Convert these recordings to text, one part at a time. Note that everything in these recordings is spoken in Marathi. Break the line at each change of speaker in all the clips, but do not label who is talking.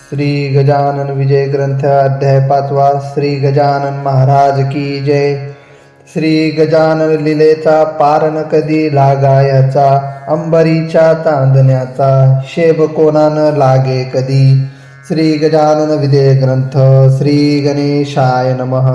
श्री गजानन विजय ग्रंथ अध्याय 5वा। श्री गजानन महाराज की जय। श्री गजानन लीलेचा पारण कधी लागायचा, अंबरीच्या चांदण्याचा शेब कोणानं लागे कधी। श्री गजानन विजय ग्रंथ। श्री गणेशाय नमः।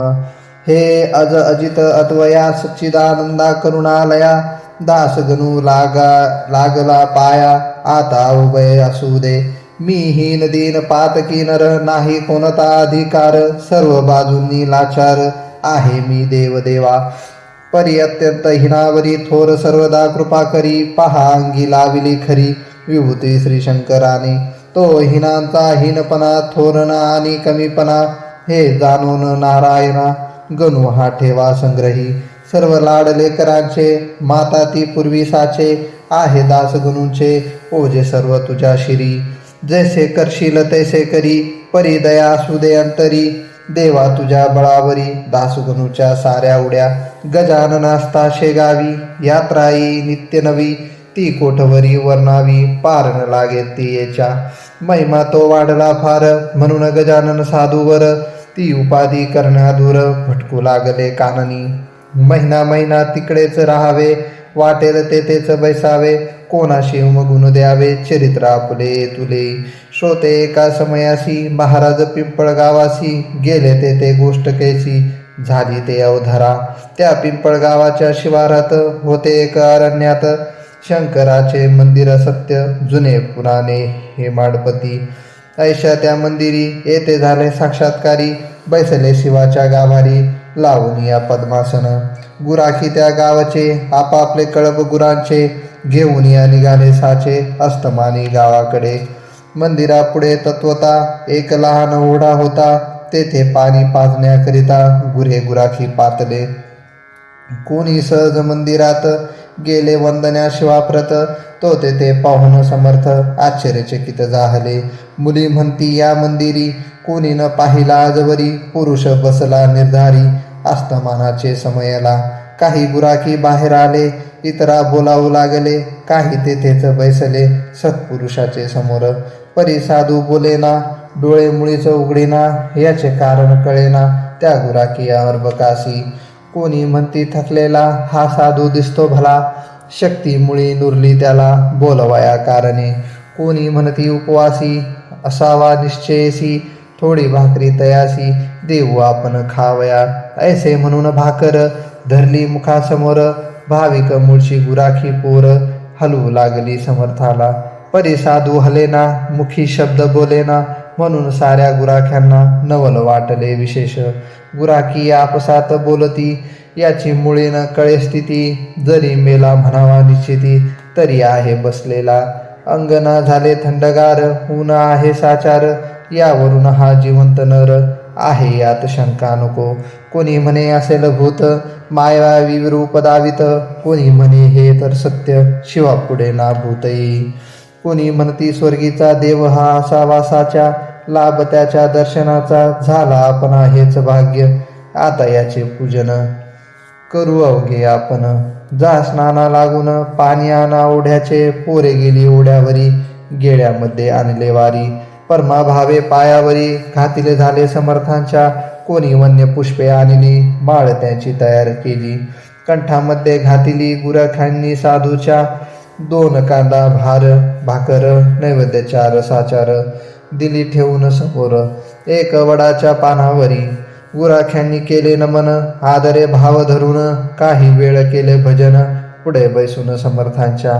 हे अज अजित अद्वया सच्चिदानंदा करुणालया, दास गणू लागला पाया, आता उभय असू दे। मी हीन दीन पातकी नर, नाही कोणता अधिकार, सर्व बाजूंनी लाचार आहे मी देवदेवा। परी अत्यंत हिनावरी, थोर सर्वदा कृपा करी, पहा अंगी लाविली खरी विभूती श्री शंकराने। तो हिनांचा हीनपणा, थोरणा आणि कमीपणा हे जाणून नारायणा, गणू हा ठेवा संग्रही। सर्व लाडले करांचे, माता ती पूर्वी साचे, आहे दास गणूंचे ओझे सर्व तुझ्या शिरी। जैसे करशील तैसे करी, परी दया असू दे अंतरी, देवा तुझ्या बळावरी दास गणूच्या साऱ्या उड्या। गजाननास्ता शेगावी, यात्रा येई नित्य नवी, ती कोठवरी वर्णावी, पारण लागे ती येच्या। महिमा तो वाढला फार, म्हणून गजानन साधूवर, ती उपाधी करण्यादूर, भटकू लागले काननी। महिना महिना तिकडेच राहावे, वाटेल तेथेच बैसावे, कोणाशी उमगुण द्यावे चरित्र आपले तुले। श्रोते एका समयासी, महाराज पिंपळगावासी, गेले तेथे गोष्ट कैसी, झाली ते अवधारा। त्या पिंपळगावाच्या शिवारात होते एक अरण्यात, शंकराचे मंदिर सत्य जुने पुराणे हे माडपती। ऐशा त्या मंदिरी येथे झाले साक्षात्कारी, बैसले शिवाच्या गाभारी, लावून या पद्मासन। गुराखी त्या गावाचे, आपापले कळप गुरांचे, घेऊन या निघाले साचे, अस्तमानी गावाकडे। मंदिरापुढे तत्वता एक लहान ओढा होता, तेथे पाणी पाजण्याकरिता गुरे गुराखी पातले। कोणी सहज मंदिरात गेले वंदन्या शिवाप्रत, तो तेथे पाहून समर्थ आश्चर्यचकित झाले। मुली म्हणती या मंदिरी, कोणी न पाहिला आजवरी, पुरुष बसला निर्धारी अस्तमानाचे समयला। काही गुराखी बाहेर आले, इतरा बोलावू लागले, काही तेथेच बैसले सत्पुरुषाचे समोर। परी साधू बोलेना, डोळे मुळीच उघडेना, याचे कारण कळेना त्या गुराखी यावर बकासी। कोणी म्हणती थकलेला हा साधू दिसतो भला, शक्ती मुळी नुरली त्याला बोलवाया कारणे। कोणी म्हणती उपवासी असावा निश्चयसी, थोडी भाकरी तयासी, देऊ आपण खावया। ऐसे म्हणून भाकर धरली मुखासमोर, भाविक मूळची गुराखी पोर, हलवू लागली समर्थाला। परी साधू हलेना, मुखी शब्द बोलेना, म्हणून साऱ्या गुराख्यांना नवल वाटले विशेष। गुराखी आपसात बोलती, याची मुळे न कळे स्थिती, जरी मेला म्हणावा निश्चिती, तरी आहे बसलेला। अंगना झाले थंडगार, ऊन आहे साचार, यावरून हा जिवंत नर, आहे यात शंका नको। कोणी म्हणे असेल भूत, मायावी रूप दावित, कोणी म्हणे हे तर सत्य, शिवापुढे ना भूत येई। कोणी म्हणती स्वर्गीचा देव हा असावा साचा, लाभ त्याच्या दर्शनाचा झाला आपणा हेच भाग्य। आता याचे पूजन करू अवघे आपण, जा स्नाना लागून पाणी आणा ओढ्याचे, पोरे गेली ओढ्यावरी, गेड्यामध्ये आणले वारी। परमा भावे पायावरी, घातिले झाले समर्थांच्या, कोणी वन्य पुष्पे आणली, माळ त्याची तयार केली। कंठामध्ये घातिली गुराख्यांनी साधूच्या, 2 कांदा भाकर नैवेद्य 4 साचार, दिली ठेवून समोर एक वडाच्या पानावरी। गुराख्यांनी केले नमन, आदरे भाव धरून, काही वेळ केले भजन, पुढे बैसून समर्थांच्या।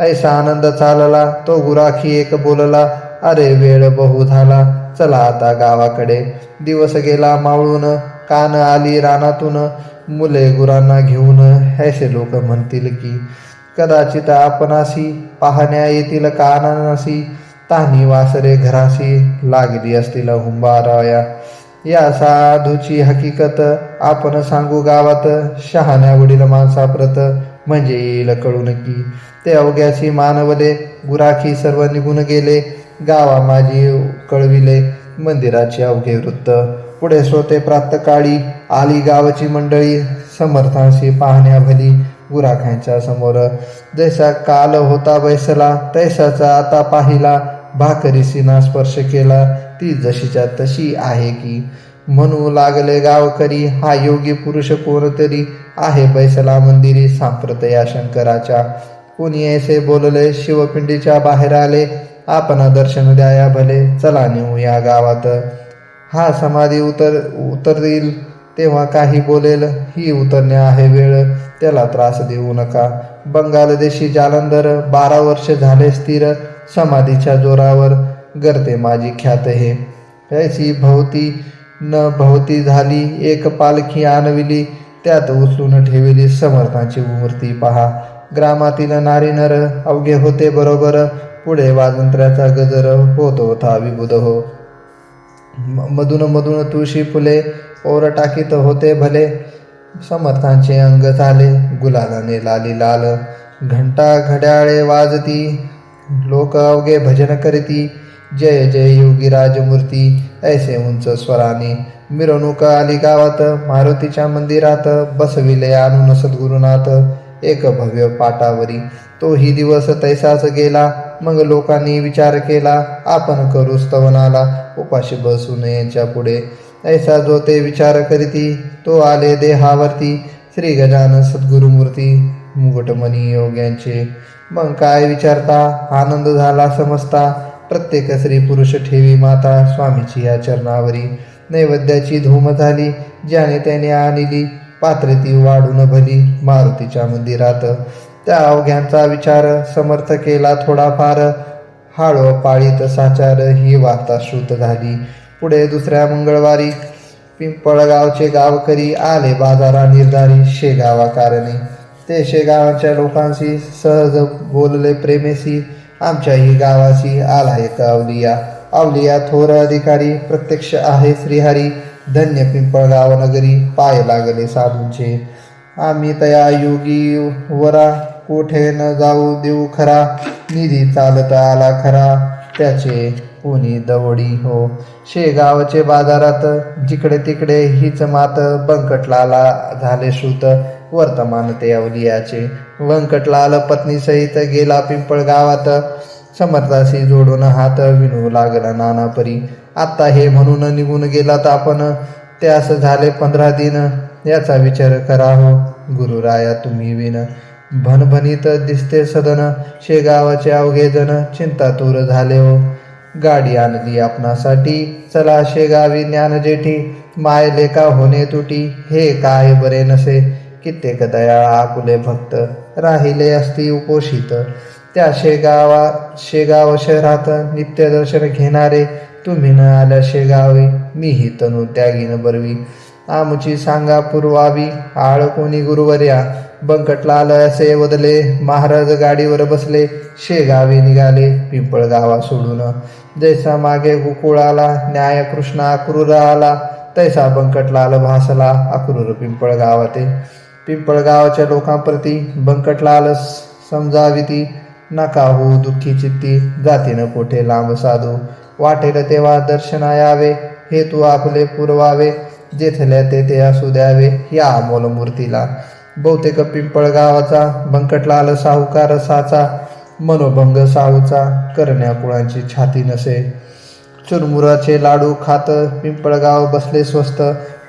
ऐसा आनंद चालला, तो गुराखी एक बोलला, अरे वेळ बहु झाला, चला आता गावाकडे। दिवस गेला मावळून, कान आली रानातून, मुले गुरांना घेऊन, ऐसे लोक म्हणतील की, कदाचित आपणासी पाहण्या येतील कानासी, तान्ही वासरे घरासी, लागली असतील हुंबाराया। या साधूची हकीकत आपण सांगू गावात, शहाण्या वडील माणसाप्रत, म्हणजे येईल कळून की। ते अवघ्याची मानवले, गुराखी सर्व निघून गेले, गावा माझी कळविले मंदिराचे अवघे वृत्त। पुढे श्रोते प्रातकाळी, आली गावची मंडळी, समर्थांशी पाहण्या भली गुराख्यांच्या समोर। जैसा काल होता बैसला, तैसाचा आता पाहिला, भाकरी सीना स्पर्श केला, ती जशीच्या तशी आहे की. म्हणू लागले गावकरी, हा योगी पुरुष कोणतरी आहे बैसला मंदिरी सांप्रतया शंकराच्या. कोणी ऐसे बोलले, शिवपिंडीच्या बाहेर आले, आपण दर्शन द्याया भले, चला नेऊ या गावात. हा समाधी उतरील तेव्हा काही बोलेल, ही उतरणे आहे वेळ, त्याला त्रास देऊ नका. बंगाल देशी जालंधर 12 वर्ष झाले स्थिर, समाधीच्या जोरावर गर्ते माझी ख्यात हे. ऐसी भोवती झाली एक पालखी आणविली, त्यात उचलून ठेवली समर्थांची मूर्ती पहा. ग्रामातील नारी नर अवघे होते बरोबर, पुढे वाजंत्र्याचा गजर होत होता विबुध हो. मधून तुळशी फुले ओर टाकीत होते भले, समर्थांचे अंग झाले गुलालाने लाली लाल. घंटा घड्याळे वाजती, लोक अवघे भजन करती, जय जय योगी राजमूर्ती ऐसे उंच स्वराने. मिरवणूक आली गावात, मारुतीच्या मंदिरात बसविले आणून सद्गुरुनाथ एक भव्य पाटावरी. तोही दिवस तैसाच गेला, मग लोकांनी विचार केला, आपण करू स्तवनाला उपाशी बसू नयेच्या पुढे. ऐसा जो ते विचार करीती, तो आले देहावरती श्री गजानन सद्गुरुमूर्ती मुकुटमणी योग्यांचे. मग काय विचारता, आनंद झाला समजता, प्रत्येक स्त्री पुरुष ठेवी माता स्वामीची या चरणावरी. नैवेद्याची धूम झाली, ज्याने त्याने आणली पात्रे ती वाढून भली मारुतीच्या मंदिरात. त्या अवघ्यांचा विचार समर्थ केला थोडाफार, हाळो पाळीत साचार ही वार्ता श्रुत झाली. पुढे दुसऱ्या मंगळवारी पिंपळगावचे गावकरी आले बाजारा निर्धारी शेगावा कारणे. ते शेगावाच्या लोकांशी सहज बोलले प्रेमेशी, आमच्याही गावाशी आला एक अवलिया थोर अधिकारी, प्रत्यक्ष आहे श्रीहरी, धन्य पिंपळगाव नगरी पाय लागले साधूंचे. आम्ही तया योगी वरा, कोठे न जाऊ देऊ खरा, निधी चालत आला खरा, त्याचे कोणी दवडी हो. शेगावचे बाजारात जिकडे तिकडे हीच मात, बंकटलाला झाले श्रुत वर्तमान ते अवलियाचे. व्यंकटलाल पत्नीसहित गेला पिंपळगावात, समर्थाशी जोडून हात विणू लागला नाना परी. आत्ता हे म्हणून निघून गेलात आपण, त्यास झाले 15 दिन, याचा विचार करा हो गुरुराया तुम्ही विन. भणभणीत दिसते सदन, शेगावाचे अवघे जण चिंतातूर झाले हो. गाडी आणली आपणासाठी, चला शेगावी ज्ञान जेठी, माय लेका होणे तुटी, हे काय बरे नसे, कित्येक दयाळ आपुले भक्त राहिले असती उपोषित. त्या शेगाव शहरात नित्य दर्शन घेणारे, तुम्ही न आल्या शेगावे मीही तनु त्यागीन बरवी. आमची सांगा पुरवावी आळ कोणी गुरुवर्या. बंकटलाल असे वदले, महाराज गाडीवर बसले, शेगावी निघाले पिंपळगावा सोडून. जैसा मागे गोकुळाला न्याय कृष्ण अक्रूर आला, तैसा बंकटलाल भासला अक्रूर पिंपळगावाते. पिंपळगावाच्या लोकांप्रती बंकटलाल समजाविती, नका हो दुःखी चित्ती, जातीनं कोठे लांब साधू, वाटेल तेव्हा दर्शना यावे, हेतू आपले पुरवावे, जेथल्या तेथे असू द्यावे या अमोल मूर्तीला. बहुतेक पिंपळगावाचा बंकटलाल साहुकार साचा, मनोभंग साहूचा करण्या कुळांची छाती नसे. चुरमुराचे लाडू खात पिंपळगाव बसले स्वस्त,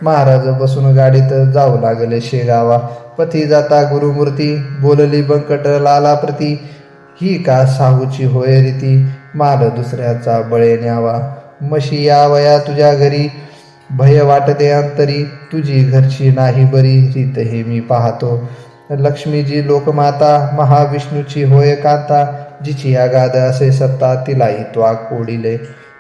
महाराज बसून गाडीत जाऊ लागले शेगावा. पथी जाता गुरुमूर्ती बोलली बंकटलाला प्रती, ही का साहूची होय रीती, माल दुसऱ्याचा बळे न्यावा. म्हशी यावया तुझ्या घरी, भय वाटते अंतरी, तुझी घरची नाही बरी रीत हे मी पाहतो. लक्ष्मीजी लोकमाता, महाविष्णूची होय कांता, जिची अगाध असे सत्ता, तिलाही त्वाक कोडिले.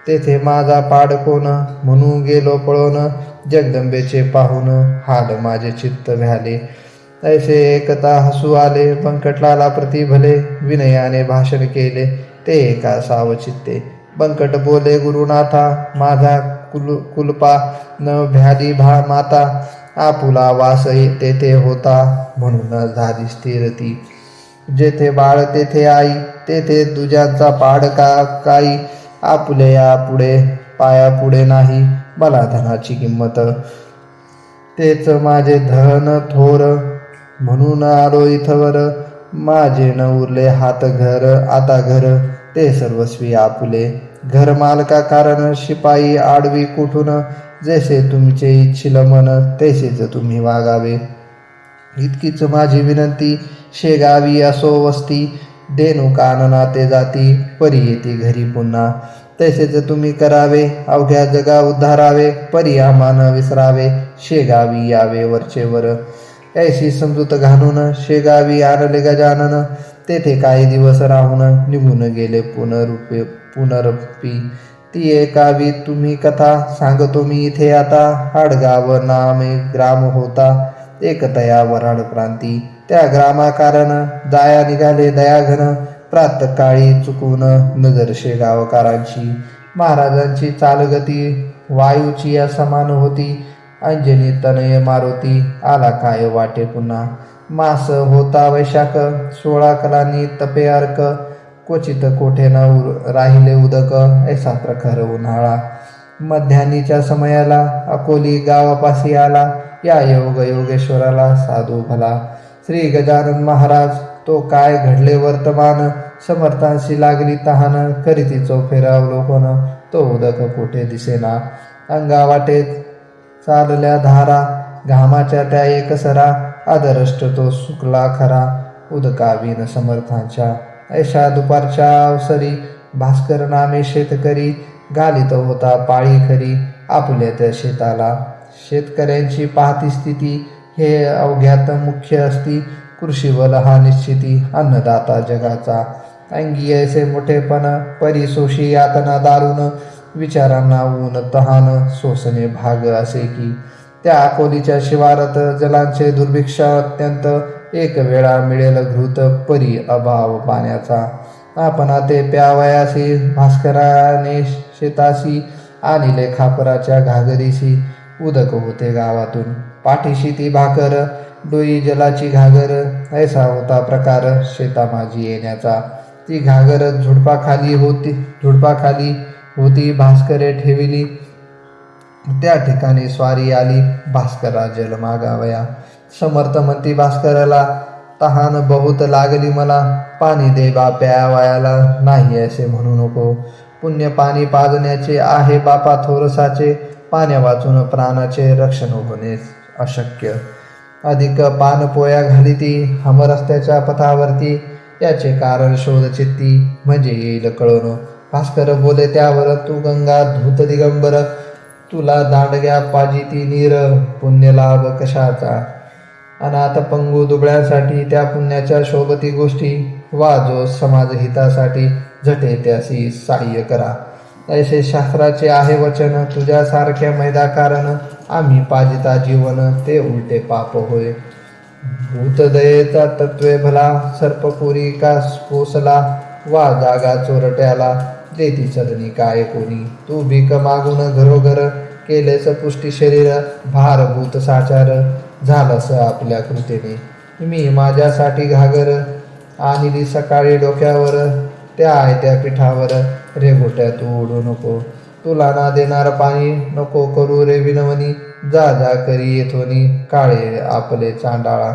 तेथे माझा पाड कोण, म्हणून गेलो पळून, जगदंबेचे पाहून हाल माझे चित्त व्याले. ऐसे एकता हसू आले बंकटलाला प्रति भले, विनयाने भाषण केले ते एका सावचित्ते. बंकट बोले गुरुनाथा, माझा कुलपा न भ्याली माता, आपुला वास तेथे होता म्हणून झाली स्थिर ती. जेथे बाळ तेथे आई, तेथे दुजांचा पाड काही, आपुले या पुढे पाया पुढे नाही, मला धनाची किंमत. तेच माझे धन थोर, म्हणून आलो इथवर, माझे न उरले हात घर आता घर, ते सर्वस्वी आपुले. घर मालका कारण शिपाई आडवी कुठून, जैसे तुमचे इच्छिल मन तैसेच तुम्ही वागावे. इतकीच माझी विनंती, शेगावी असो वस्ती, देणू कानना ते जाती, परी येते घरी पुन्हा. तैसेच तुम्ही करावे, अवघ्या जगा उद्धारावे, परी आमान विसरावे, शेगावी यावे वरचेवर. ऐशी समजूत घालून शेगावी आणले गजानन, तेथे काही दिवस राहून निघून गेले पुनरपी. ती एकावी तुम्ही कथा सांगतो मी इथे आता. हाडगाव नामे ग्राम होता, एक तया वराड प्रांती. त्या ग्रामाकारण जाया निघाले दयाघन, प्रातकाळी चुकून नजर शेगावकारांची. महाराजांची चालगती वायूची या समान होती, अंजनी तनय मारुती आला काय वाटे पुन्हा. मास होता वैशाख, 16 कलांनी तपे अर्क, क्वचित कोठे न राहिले उदक, ऐसा प्रखर उन्हाळा. मध्यान्नीच्या समयाला अकोली गावापाशी आला, या योग योगेश्वराला साधू भला. श्री गजानन महाराज तो काय घडले वर्तमान, समर्थांशी लागली तहान, करीती चौफेर अवलोकन, तो उदक कोठे दिसेना. अंगावाटे चालल्या धारा, घामाच्या त्या एकसरा, आदरष्ट तो सुकला खरा, उदकाविन समर्थांच्या. ऐशा दुपारच्या अवसरी भास्कर नामे शेतकरी, घालीत होता पाळी खरी, आपुल्या त्या शेताला. शेतकऱ्यांची पाहती स्थिती, हे अवघ्यात मुख्य असती, कृषीबल हा निश्चिती, अन्नदाता जगाचा. अंगी ऐसे मोठेपण, परी सोशी यातना दारुण, विचारांना ऊन तहान, सोसणे भाग असे की. त्या अकोलीच्या शिवारात जलांचे दुर्भिक्ष अत्यंत, एक वेळा मिळेल घृत, परी अभाव पाण्याचा. आपण ते प्यावयासी, भास्कराने शेतासी, आणिले खापराच्या घागरीशी. उदक होते गावातून, पाठीशी ती भाकर, डोई जलाची घागर, ऐसा होता प्रकार शेता माझी येण्याचा. ती घागर झुडपाखाली होती, भास्करे ठेविली, त्या ठिकाणी स्वारी आली, भास्करा जल मागावया. समर्थ म्हणती भास्कराला, तहान बहुत लागली मला, पाणी दे बा प्यावयाला, नाही असे म्हणू नको. पुण्य पाणी पाजण्याचे आहे बापा थोरसाचे, पाण्या वाचून प्राणाचे रक्षण होणे अशक्य. अधिक पान पोया घालीती हमरस्त्याच्या पथावरती, याचे कारण शोध चित्ती, म्हणजे येईल कळून. भास्कर बोले त्यावर, तू गंगा धूत दिगंबर, तुला दांडग्या पाजिती नीर, पुण्यलाभ कशाचा. अनाथ पंगू दुबळ्यांसाठी त्या पुण्याच्या शोभती गोष्टी, वाजो समाज हितासाठी, झटे त्यासी साह्य करा. ऐसे शास्त्राचे आहे वचन, तुझ्यासारख्या मैदाकारण, आम्ही पाजिता जीवन, ते उलटे पाप होय. भूतदयेचा तत्वे भला, सर्पपुरी का पोसला, वा जागा चोरट्याला, देती चरणी काय कोणी. तू भीक मागून घरोघर, केलेस पुष्टी शरीर, भारभूत साचार, झालंस आपल्या कृतीने. मी माझ्यासाठी घागर आणली सकाळी डोक्यावर, त्या आयत्या पिठावर, रेघोट्या तू उडू नको. तुला ना देणार पाणी, नको करू रे विनवणी, जा जा करी येथोनी, काळे आपले चांडाळा.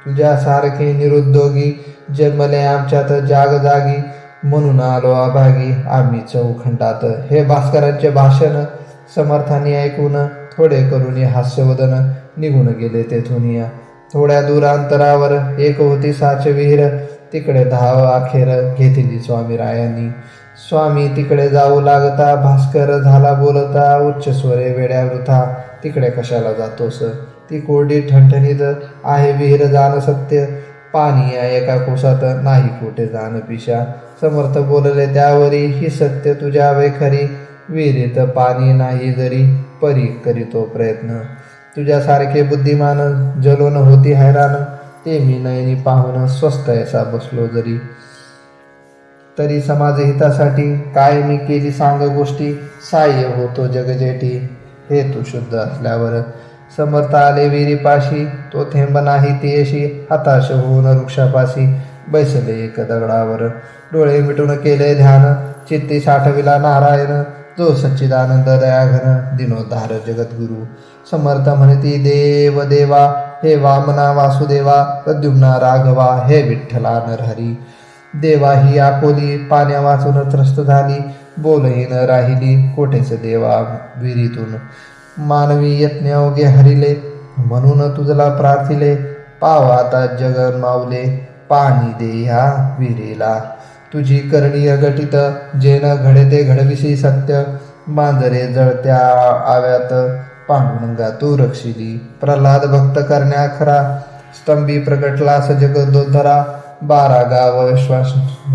तुझ्यासारखे निरुद्योगी जन्मले आमच्यात जागी, म्हणून आलो अभागी आम्ही चौखंडात. हे भास्करांचे भाषण समर्थांनी ऐकून, थोडे करून हास्यवदन, निघून गेले तेथून. थोड्या दूर अंतरावर एक होती साच विहीर, तिकडे धाव अखेर घेतली स्वामीरायांनी. स्वामी तिकडे जाऊ लागता, भास्कर झाला बोलता, उच्च स्वरे वेड्या वृथा, तिकडे कशाला जातोस. ती कोरडी ठणठणीत आहे विहीर जाण सत्य, पाणी एका कोसात नाही कुठे जाण पिशा. समर्थ बोलले त्यावरी, ही सत्य तुझ्या वैखरी, विहिरीत पाणी नाही जरी, परी करीतो प्रयत्न. तुझ्यासारखे बुद्धिमान जलोन होती हैराण, ते मी नयनी पाहून स्वस्त ऐसा बसलो जरी. तरी समाज हितासाठी काय मी केली सांग गोष्टी, साह्य होतो जगजेठी, हे तू शुद्ध असल्यावर. समर्थ आले विहिरीपाशी, तो थेंब नाही तेशी, हताश होऊन वृक्षापाशी, बैसले एक दगडावर. डोळे मिटून केले ध्यान, चित्ती साठविला नारायण, जो सच्चिदानंद दयाघन, दिनोद्धार जगद्गुरु. समर्थ म्हणती देव देवा, हे वामना वासुदेवा, प्रद्युम्ना राघवा, हे विठ्ठला नरहरी. देवा ही आपोली पाण्या वाचून त्रस्त झाली, बोलही न राहिली कोठेच देवा विहिरीतून. मानवी यत्न अवघे हरिले, म्हणून तुझला प्रार्थिले, पाव आता जगन माऊले, पाणी दे ह्या विहिरीला. तुझी करणी अघटित, जेन घडे ते घडविसी सत्य, मांजरे जळत्या आव्यात, पांडुरंगा तू रक्षिली. प्रल्हाद भक्त करण्या खरा, स्तंभी प्रगटलास जगदोद्धरा, 12 गाव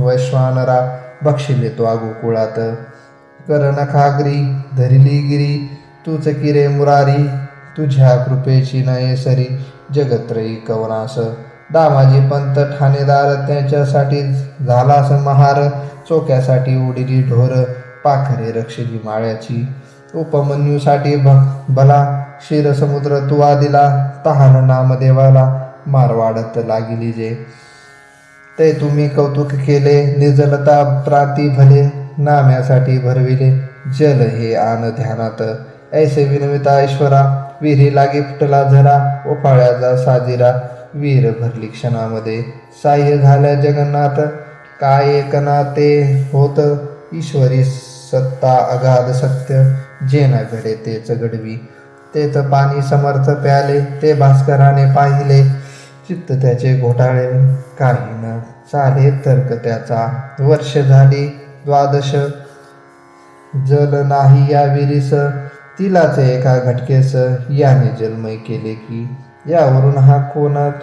वैश्वानरा, बक्षिले तो गोकुळात. कर नखाग्री धरिली गिरी, तूच किरे मुरारी, तुझ्या कृपेची नये सरी, जगत्रयी कवनास. दामाजी पंत ठाणेदार, त्याच्यासाठी झालास महार, चोक्यासाठी उडीली ढोर, पाखरे रक्षिली माळ्याची. उपमन्यूसाठी भला, क्षीरसमुद्र तुवा दिला, तहान नामदेवाला, मारवाडत लागिली जे. ते तुम्ही कौतुक केले, निर्जलता प्रांती भले, नाम्यासाठी भरविले, जल हे आन ध्यानात. ऐसे विनविता ईश्वरा, विहिरी लागी फुटला झरा, ओफाळ्याचा साजिरा, वीर भरली क्षणामध्ये. साह्य झाल्या जगन्नाथ, काय एकना ते होत, ईश्वरी सत्ता अगाध सत्य, जेना घडे तेच घडवी. तेच पाणी समर्थ प्याले, ते भास्कराने पाहिले, चित्त त्याचे घोटाळे, काही न चाले तर्क त्याचा. वर्ष झाली 12, जल नाही या विहिरीस, तिलाच एका घटकेस, याने जलमय केले की. यावरून हा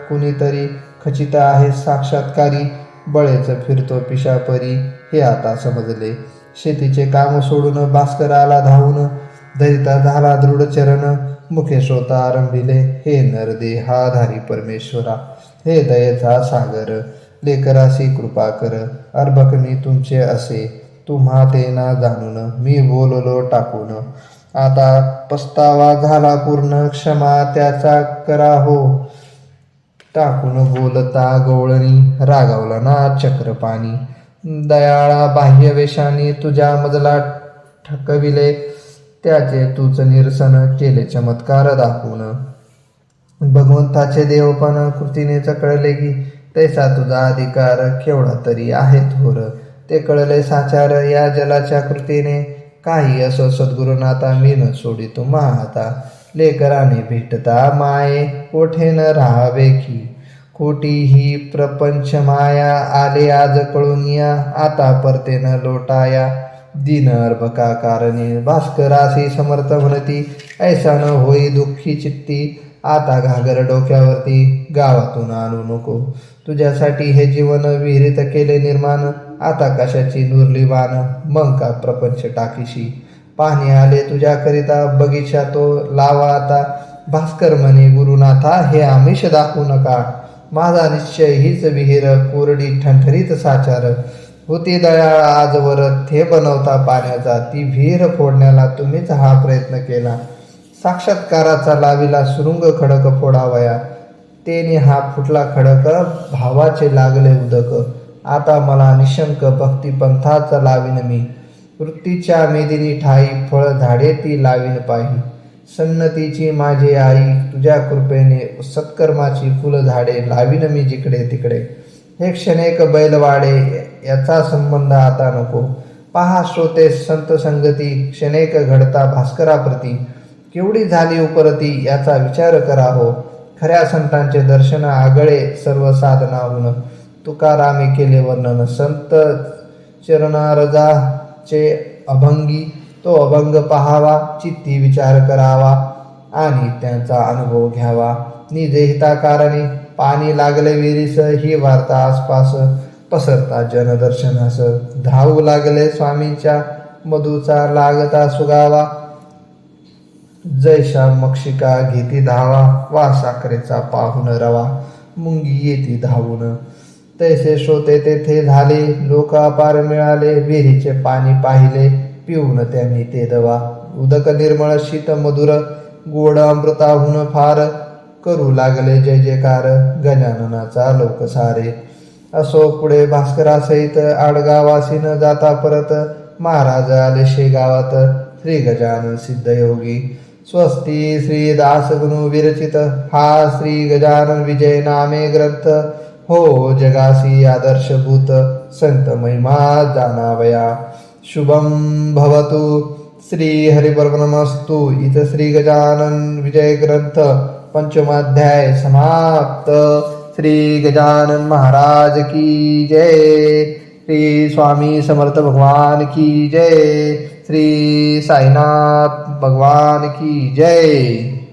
कुणीतरी खचित आहे साक्षात्कारी, बळेच फिरतो पिशापरी, हे आता समजले. शेतीचे काम सोडून भास्कराला धावून, धरिता झाला दृढ चरण, मुखे श्रोता आरंभिले, हे नरदेहाधारी परमेश्वरा, हे दयेचा सागर, लेकरासी कृपा कर. अर्भक मी तुमचे असे, तुम्हा ते ना जाणून, मी बोललो टाकून. आता पस्तावा झाला पूर्ण, क्षमा त्याचा करा हो. टाकून बोलता गवळणी, रागावला ना चक्रपाणी. दयाळा बाह्य वेशाने, तुझ्या मजला ठकविले, त्याचे तूच निरसन केले चमत्कार दाखवून. भगवंताचे देवपण कृतीनेच कळले की, तैसा तुझा अधिकार केवढा तरी आहे थोर. ते कळले साचार या जलाच्या कृतीने, काही असो सद्गुरुनाथा, मी न सोडितो महाता. लेकराने भेटता माये, कोठे न राहावे की, खोटी ही प्रपंच माया, आले आज कळून या, आता परते न लोटाया. दीन अर्भका कारणे, भास्करासी समर्थ म्हणती, ऐसा न होई दुःखी चित्ती. आता घागर डोक्यावरती, गावातून आणू नको. तुझ्यासाठी हे जीवन विहिरीत केले निर्माण, आता कशाची नुरली वान, मग का प्रपंच टाकीशी. पाणी आले तुझ्याकरिता, बगीचा तो लावा आता. भास्कर म्हणे गुरुनाथा, हे आमिष दाखवू नका. माझा निश्चय हीच विहीर, कोरडी ठणठणीत साचार. होती दयाळ आजवर थे बनवता पाण्याचा, ती विहीर फोडण्याला तुम्हीच हा प्रयत्न केला. साक्षात्काराचा लाविला सुरुंग खडक फोडावया, तेने हा फुटला खडक, भावाचे लागले उदक. आता मला निशंक भक्तिपंथाचा लावीन मी, वृत्तीच्या मेदिनी ठाई, फळ झाडे ती लावीन पाही. सन्नतीची माझी आई, तुझ्या कृपेने सत्कर्माची फुलझाडे लावीन मी जिकडे तिकडे. हे क्षणेक बैलवाडे, याचा संबंध आता नको. पहा श्रोते संत संगती, क्षणेक घडता भास्कराप्रती, केवढी झाली उपरती, याचा विचार करा हो. खऱ्या संतांचे दर्शन आगळे सर्व साधनाहून, तुकारामे केले वर्णन. संत चरणारजाचे अभंगी, तो अभंग पहावा, चित्ती विचार करावा, आणि त्यांचा अनुभव घ्यावा. निजे हिताकारणी पाणी लागले विहिरीस, ही वार्ता आसपास पसरता जनदर्शनास. धावू लागले स्वामींच्या मधूचा लागता सुगावा, जैशा मक्षिका घेती धावा, वा साखरेचा पाहुन रवा, मुंगी येती धावून. तैसे श्रोते तेथे झाले, लोक अपार मिळाले, विहिरीचे पाणी पाहिले, पिऊन त्यांनी ते दवा. उदक निर्मळ शीत मधुर, गोड अमृताहून फार, करू लागले जय जयकार, गजाननाचा लोक सारे. असो पुढे भास्करासहित आडगावासी न जाता परत, महाराज आले शेगावात, श्री गजानन सिद्धयोगी. स्वस्ती श्री दासगुणू विरचित, हा श्री गजानन विजय नामे ग्रंथ. हो जगासी आदर्शभूत संत महिमा जाणावया. शुभम भवतु. श्री हरिवर्मनमस्तु. इथं श्री गजानन विजय ग्रंथ पंचमाध्याय समाप्त. श्री गजानन महाराज की जय. श्री स्वामी समर्थ भगवान की जय. श्री साईनाथ भगवान की जय.